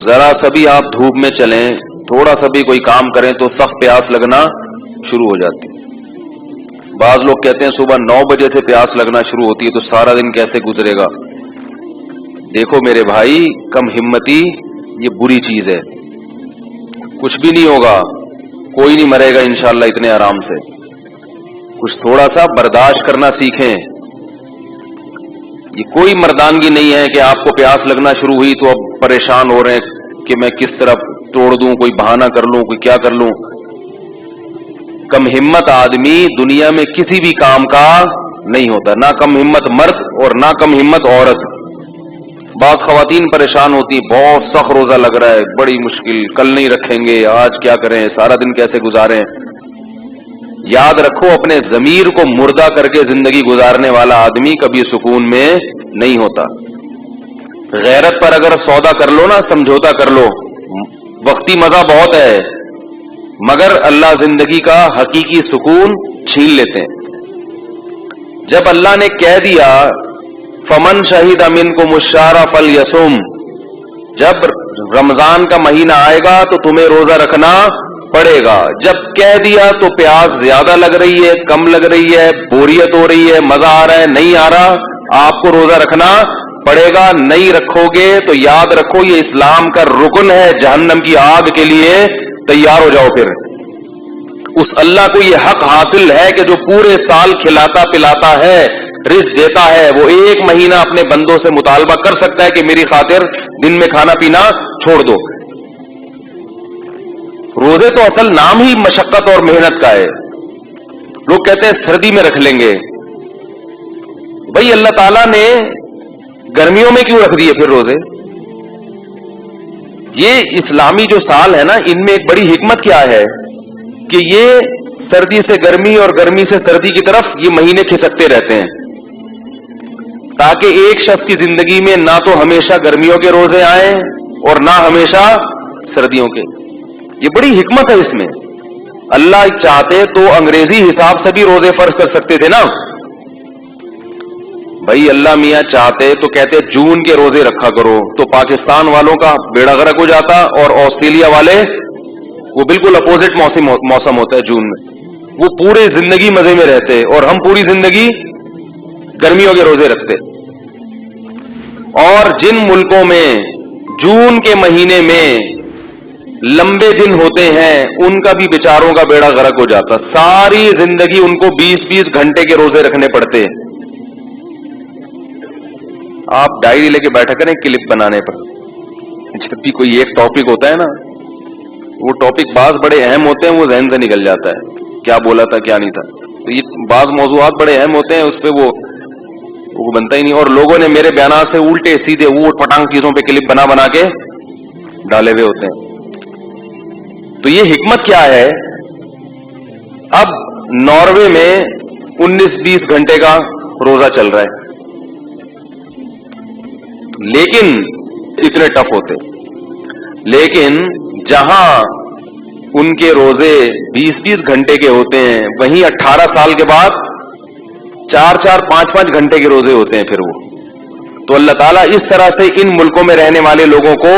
ذرا سا بھی آپ دھوپ میں چلیں، تھوڑا سا بھی کوئی کام کریں تو سخت پیاس لگنا شروع ہو جاتی. بعض لوگ کہتے ہیں صبح 9 بجے سے پیاس لگنا شروع ہوتی ہے تو سارا دن کیسے گزرے گا. دیکھو میرے بھائی، کم ہمتی یہ بری چیز ہے. کچھ بھی نہیں ہوگا، کوئی نہیں مرے گا انشاءاللہ اتنے آرام سے. کچھ تھوڑا سا برداشت کرنا سیکھیں. یہ کوئی مردانگی نہیں ہے کہ آپ کو پیاس لگنا شروع ہوئی تو اب پریشان ہو رہے ہیں کہ میں کس طرح توڑ دوں، کوئی بہانہ کر لوں، کوئی کیا کر لوں. کم ہمت آدمی دنیا میں کسی بھی کام کا نہیں ہوتا، نہ کم ہمت مرد اور نہ کم ہمت عورت. بعض خواتین پریشان ہوتی، بہت سخت روزہ لگ رہا ہے، بڑی مشکل، کل نہیں رکھیں گے، آج کیا کریں، سارا دن کیسے گزاریں. یاد رکھو، اپنے ضمیر کو مردہ کر کے زندگی گزارنے والا آدمی کبھی سکون میں نہیں ہوتا. غیرت پر اگر سودا کر لو نا، سمجھوتا کر لو، وقتی مزہ بہت ہے مگر اللہ زندگی کا حقیقی سکون چھین لیتے ہیں. جب اللہ نے کہہ دیا فمن شہید منکم الشہر فلیصم، جب رمضان کا مہینہ آئے گا تو تمہیں روزہ رکھنا پڑے گا. جب کہہ دیا تو پیاس زیادہ لگ رہی ہے، کم لگ رہی ہے، بوریت ہو رہی ہے، مزہ آ رہا ہے، نہیں آ رہا، آپ کو روزہ رکھنا پڑے گا. نہیں رکھو گے تو یاد رکھو یہ اسلام کا رکن ہے، جہنم کی آگ کے لیے تیار ہو جاؤ. پھر اس اللہ کو یہ حق حاصل ہے کہ جو پورے سال کھلاتا پلاتا ہے، رزق دیتا ہے، وہ ایک مہینہ اپنے بندوں سے مطالبہ کر سکتا ہے کہ میری خاطر دن میں کھانا پینا چھوڑ دو. روزے تو اصل نام ہی مشقت اور محنت کا ہے. لوگ کہتے ہیں سردی میں رکھ لیں گے. بھئی اللہ تعالیٰ نے گرمیوں میں کیوں رکھ دیے پھر روزے؟ یہ اسلامی جو سال ہے نا، ان میں ایک بڑی حکمت کیا ہے کہ یہ سردی سے گرمی اور گرمی سے سردی کی طرف یہ مہینے کھسکتے رہتے ہیں تاکہ ایک شخص کی زندگی میں نہ تو ہمیشہ گرمیوں کے روزے آئیں اور نہ ہمیشہ سردیوں کے. یہ بڑی حکمت ہے اس میں. اللہ چاہتے تو انگریزی حساب سے بھی روزے فرض کر سکتے تھے نا. بھائی اللہ میاں چاہتے تو کہتے جون کے روزے رکھا کرو، تو پاکستان والوں کا بیڑا غرق ہو جاتا، اور آسٹریلیا والے وہ بالکل اپوزٹ موسم ہوتا ہے جون میں، وہ پورے زندگی مزے میں رہتے، اور ہم پوری زندگی گرمیوں کے روزے رکھتے. اور جن ملکوں میں جون کے مہینے میں لمبے دن ہوتے ہیں ان کا بھی بیچاروں کا بیڑا غرق ہو جاتا. ساری زندگی ان کو 20-20 گھنٹے کے روزے رکھنے پڑتے. آپ ڈائری لے کے بیٹھا کریں کلپ بنانے پر. جب بھی کوئی ایک ٹاپک ہوتا ہے نا، وہ ٹاپک بعض بڑے اہم ہوتے ہیں، وہ ذہن سے نکل جاتا ہے کیا بولا تھا کیا نہیں تھا. تو یہ بعض موضوعات بڑے اہم ہوتے ہیں، اس پہ وہ بنتا ہی نہیں. اور لوگوں نے میرے بیانات سے الٹے سیدھے اوٹ پٹانگ چیزوں پہ کلپ بنا کے ڈالے ہوئے ہوتے ہیں. تو یہ حکمت کیا ہے؟ اب ناروے میں 19-20 گھنٹے کا روزہ چل رہا ہے، لیکن اتنے ٹف ہوتے. لیکن جہاں ان کے روزے 20-20 گھنٹے کے ہوتے ہیں، وہیں 18 سال کے بعد 4-4 5-5 گھنٹے کے روزے ہوتے ہیں پھر وہ. تو اللہ تعالیٰ اس طرح سے ان ملکوں میں رہنے والے لوگوں کو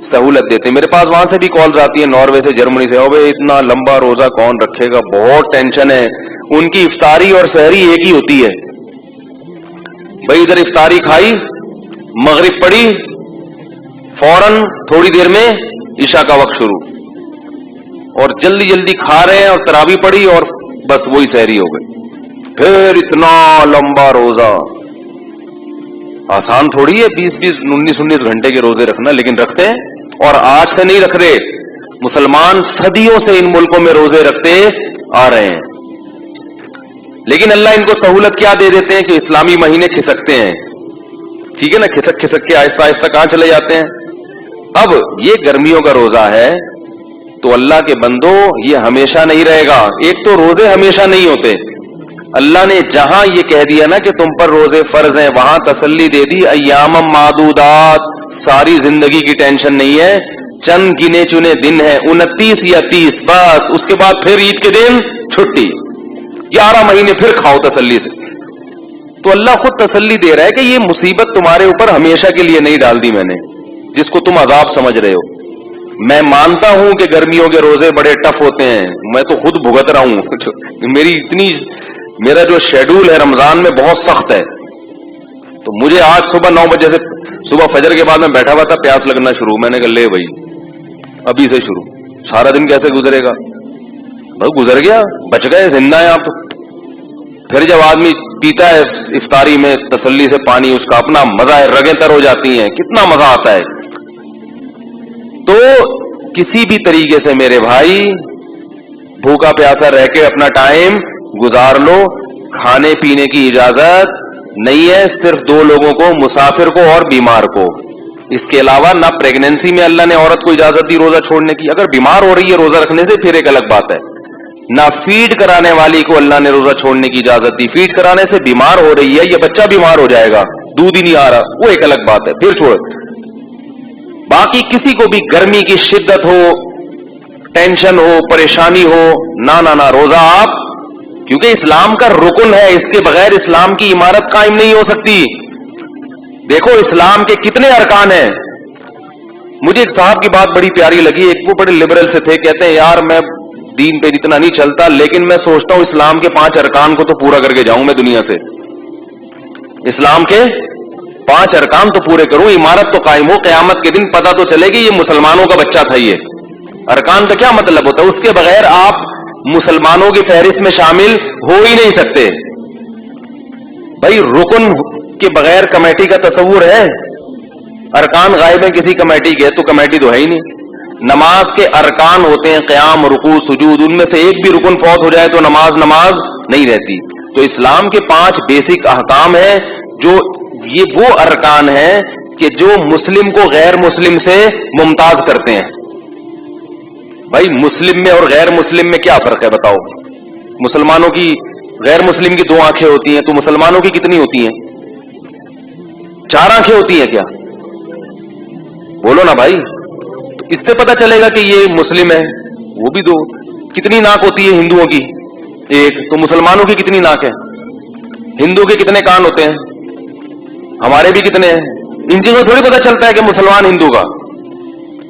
سہولت دیتے ہیں. میرے پاس وہاں سے بھی کالز آتی ہیں، ناروے سے، جرمنی سے. او بھائی اتنا لمبا روزہ کون رکھے گا، بہت ٹینشن ہے. ان کی افطاری اور سحری ایک ہی ہوتی ہے. بھائی ادھر افطاری کھائی، مغرب پڑی، فوراً تھوڑی دیر میں عشاء کا وقت شروع، اور جلدی جلدی کھا رہے ہیں، اور تراویح پڑی اور بس وہی سحری ہو گئی. پھر اتنا لمبا روزہ آسان تھوڑی ہے 20-20 19-19 گھنٹے کے روزے رکھنا، لیکن رکھتے ہیں. اور آج سے نہیں رکھ رہے، مسلمان صدیوں سے ان ملکوں میں روزے رکھتے آ رہے ہیں. لیکن اللہ ان کو سہولت کیا دے دیتے ہیں کہ اسلامی مہینے کھسکتے ہیں. ٹھیک ہے نا، کھسک کھسک کے آہستہ آہستہ کہاں چلے جاتے ہیں. اب یہ گرمیوں کا روزہ ہے تو اللہ کے بندو یہ ہمیشہ نہیں رہے گا. ایک تو روزے ہمیشہ نہیں ہوتے. اللہ نے جہاں یہ کہہ دیا نا کہ تم پر روزے فرض ہیں، وہاں تسلی دے دی ایام معدودات، ساری زندگی کی ٹینشن نہیں ہے، چند گنے چنے دن ہیں، 29 یا 30، بس اس کے بعد پھر عید کے دن چھٹی، 11 مہینے پھر کھاؤ تسلی سے. تو اللہ خود تسلی دے رہا ہے کہ یہ مصیبت تمہارے اوپر ہمیشہ کے لیے نہیں ڈال دی میں نے. جس کو تم عذاب سمجھ رہے ہو. میں مانتا ہوں کہ گرمیوں کے روزے بڑے ٹف ہوتے ہیں, میں تو خود بھگت رہا ہوں. میرا جو شیڈول ہے رمضان میں بہت سخت ہے. تو مجھے آج صبح 9 بجے سے, صبح فجر کے بعد میں بیٹھا ہوا تھا, پیاس لگنا شروع. میں نے کہا لے بھائی ابھی سے شروع, سارا دن کیسے گزرے گا؟ بس گزر گیا, بچ گئے, زندہ ہیں آپ. پھر جب آدمی پیتا ہے افطاری میں تسلی سے پانی, اس کا اپنا مزہ ہے, رگیں تر ہو جاتی ہیں, کتنا مزہ آتا ہے. تو کسی بھی طریقے سے میرے بھائی بھوکا پیاسا رہ کے اپنا ٹائم گزار لو. کھانے پینے کی اجازت نہیں ہے, صرف 2 لوگوں کو, مسافر کو اور بیمار کو. اس کے علاوہ نہ پریگنینسی میں اللہ نے عورت کو اجازت دی روزہ چھوڑنے کی, اگر بیمار ہو رہی ہے روزہ رکھنے سے پھر ایک الگ بات ہے. نہ فیڈ کرانے والی کو اللہ نے روزہ چھوڑنے کی اجازت دی. فیڈ کرانے سے بیمار ہو رہی ہے, یہ بچہ بیمار ہو جائے گا, دودھ ہی نہیں آ رہا, وہ ایک الگ بات ہے, پھر چھوڑ. باقی کسی کو بھی گرمی کی شدت ہو, ٹینشن ہو, پریشانی ہو, نہ روزہ آپ, کیونکہ اسلام کا رکن ہے, اس کے بغیر اسلام کی عمارت قائم نہیں ہو سکتی. دیکھو اسلام کے کتنے ارکان ہیں. مجھے ایک صاحب کی بات بڑی پیاری لگی, ایک وہ بڑے لبرل سے تھے, کہتے ہیں یار میں دین پہ اتنا نہیں چلتا, لیکن میں سوچتا ہوں اسلام کے 5 ارکان کو تو پورا کر کے جاؤں میں دنیا سے. اسلام کے 5 ارکان تو پورے کروں, عمارت تو قائم ہو, قیامت کے دن پتہ تو چلے گی یہ مسلمانوں کا بچہ تھا. یہ ارکان کا کیا مطلب ہوتا ہے؟ اس کے بغیر آپ مسلمانوں کی فہرست میں شامل ہو ہی نہیں سکتے. بھائی رکن کے بغیر کمیٹی کا تصور ہے؟ ارکان غائب ہیں کسی کمیٹی کے, تو کمیٹی تو ہے ہی نہیں. نماز کے ارکان ہوتے ہیں قیام, رکوع, سجود, ان میں سے ایک بھی رکن فوت ہو جائے تو نماز نہیں رہتی. تو اسلام کے 5 بیسک احکام ہیں, جو یہ وہ ارکان ہیں کہ جو مسلم کو غیر مسلم سے ممتاز کرتے ہیں. بھائی مسلم میں اور غیر مسلم میں کیا فرق ہے بتاؤ؟ مسلمانوں کی, غیر مسلم کی 2 آنکھیں ہوتی ہیں, تو مسلمانوں کی کتنی ہوتی ہیں؟ 4 آنکھیں ہوتی ہیں کیا؟ بولو نا بھائی. تو اس سے پتہ چلے گا کہ یہ مسلم ہے. وہ بھی 2. کتنی ناک ہوتی ہے ہندوؤں کی؟ 1. تو مسلمانوں کی کتنی ناک ہے؟ ہندو کے کتنے کان ہوتے ہیں؟ ہمارے بھی کتنے ہیں؟ ان چیزوں تھوڑی پتہ چلتا ہے کہ مسلمان ہندو کا.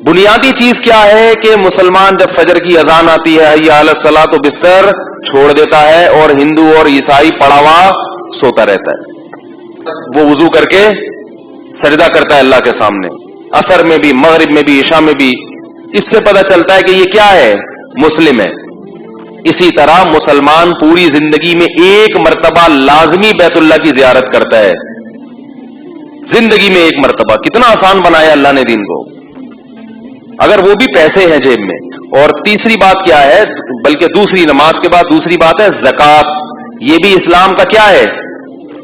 بنیادی چیز کیا ہے کہ مسلمان جب فجر کی اذان آتی ہے حی علی الصلاۃ تو بستر چھوڑ دیتا ہے, اور ہندو اور عیسائی پڑا ہوا سوتا رہتا ہے. وہ وضو کر کے سجدہ کرتا ہے اللہ کے سامنے, عصر میں بھی, مغرب میں بھی, عشاء میں بھی. اس سے پتہ چلتا ہے کہ یہ کیا ہے؟ مسلم ہے. اسی طرح مسلمان پوری زندگی میں 1 مرتبہ لازمی بیت اللہ کی زیارت کرتا ہے, زندگی میں 1 مرتبہ. کتنا آسان بنایا اللہ نے دین کو, اگر وہ بھی پیسے ہیں جیب میں. اور تیسری بات کیا ہے, بلکہ دوسری, نماز کے بعد دوسری بات ہے زکات. یہ بھی اسلام کا کیا ہے؟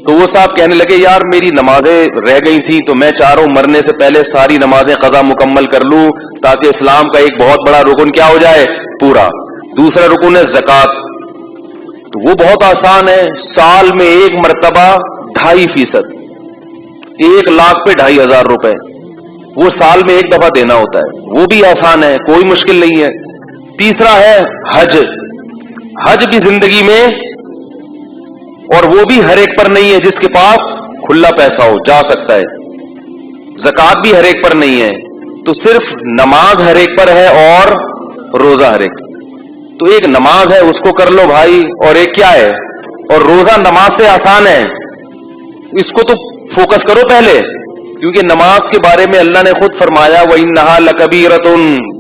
تو وہ صاحب کہنے لگے یار میری نمازیں رہ گئی تھیں, تو میں چاہ رہا ہوں مرنے سے پہلے ساری نمازیں قضا مکمل کر لوں, تاکہ اسلام کا ایک بہت بڑا رکن کیا ہو جائے؟ پورا. دوسرا رکن ہے زکات. تو وہ بہت آسان ہے, سال میں 1 مرتبہ 2.5%, 1 لاکھ پہ 2,500 روپے, وہ سال میں 1 دفعہ دینا ہوتا ہے. وہ بھی آسان ہے, کوئی مشکل نہیں ہے. تیسرا ہے حج. حج بھی زندگی میں, اور وہ بھی ہر ایک پر نہیں ہے, جس کے پاس کھلا پیسہ ہو جا سکتا ہے. زکات بھی ہر ایک پر نہیں ہے, تو صرف نماز ہر ایک پر ہے اور روزہ ہر ایک. تو ایک نماز ہے اس کو کر لو بھائی, اور ایک کیا ہے, اور روزہ نماز سے آسان ہے, اس کو تو فوکس کرو پہلے, کیونکہ نماز کے بارے میں اللہ نے خود فرمایا وَإِنَّهَا لَكَبِيرَةٌ,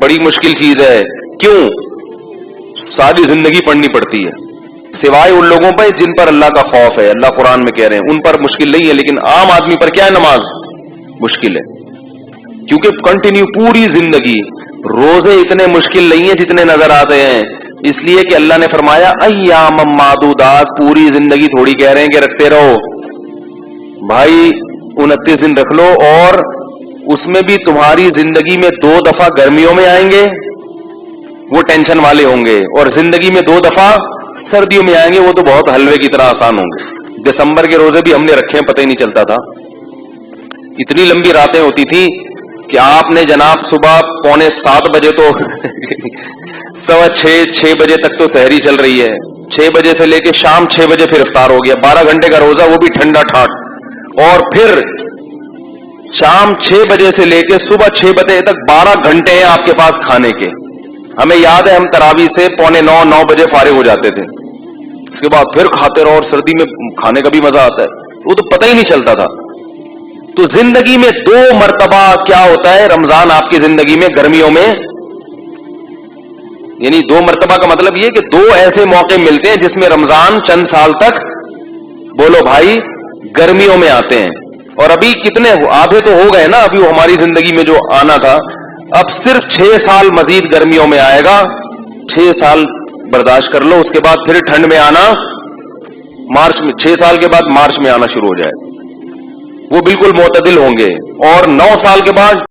بڑی مشکل چیز ہے. کیوں؟ ساری زندگی پڑھنی پڑتی ہے, سوائے ان لوگوں پہ جن پر اللہ کا خوف ہے. اللہ قرآن میں کہہ رہے ہیں ان پر مشکل نہیں ہے, لیکن عام آدمی پر کیا ہے نماز مشکل ہے, کیونکہ کنٹینیو پوری زندگی. روزے اتنے مشکل نہیں ہیں جتنے نظر آتے ہیں, اس لیے کہ اللہ نے فرمایا ایام معدودات, پوری زندگی تھوڑی کہہ رہے ہیں کہ رکھتے رہو بھائی, 29 دن رکھ لو, اور اس میں بھی تمہاری زندگی میں 2 دفعہ گرمیوں میں آئیں گے, وہ ٹینشن والے ہوں گے, اور زندگی میں 2 دفعہ سردیوں میں آئیں گے, وہ تو بہت حلوے کی طرح آسان ہوں گے. دسمبر کے روزے بھی ہم نے رکھے ہیں, پتہ ہی نہیں چلتا تھا. اتنی لمبی راتیں ہوتی تھی کہ آپ نے جناب صبح 6:45 بجے تو 6:15 بجے تک تو سحری چل رہی ہے, 6 بجے سے لے کے شام 6 بجے پھر افطار ہو گیا. 12 گھنٹے کا روزہ, وہ بھی ٹھنڈا ٹھاٹ, اور پھر شام 6 بجے سے لے کے صبح 6 بجے تک 12 گھنٹے ہیں آپ کے پاس کھانے کے. ہمیں یاد ہے ہم تراویح سے 8:45-9 بجے فارغ ہو جاتے تھے, اس کے بعد پھر کھاتے رہو, اور سردی میں کھانے کا بھی مزہ آتا ہے, وہ تو پتہ ہی نہیں چلتا تھا. تو زندگی میں 2 مرتبہ کیا ہوتا ہے رمضان آپ کی زندگی میں گرمیوں میں, یعنی 2 مرتبہ کا مطلب یہ کہ 2 ایسے موقع ملتے ہیں جس میں رمضان چند سال تک, بولو بھائی, گرمیوں میں آتے ہیں. اور ابھی کتنے آدھے تو ہو گئے نا ابھی وہ ہماری زندگی میں جو آنا تھا, اب صرف 6 سال مزید گرمیوں میں آئے گا. 6 سال برداشت کر لو, اس کے بعد پھر ٹھنڈ میں آنا مارچ میں, 6 سال کے بعد مارچ میں آنا شروع ہو جائے, وہ بالکل معتدل ہوں گے. اور 9 سال کے بعد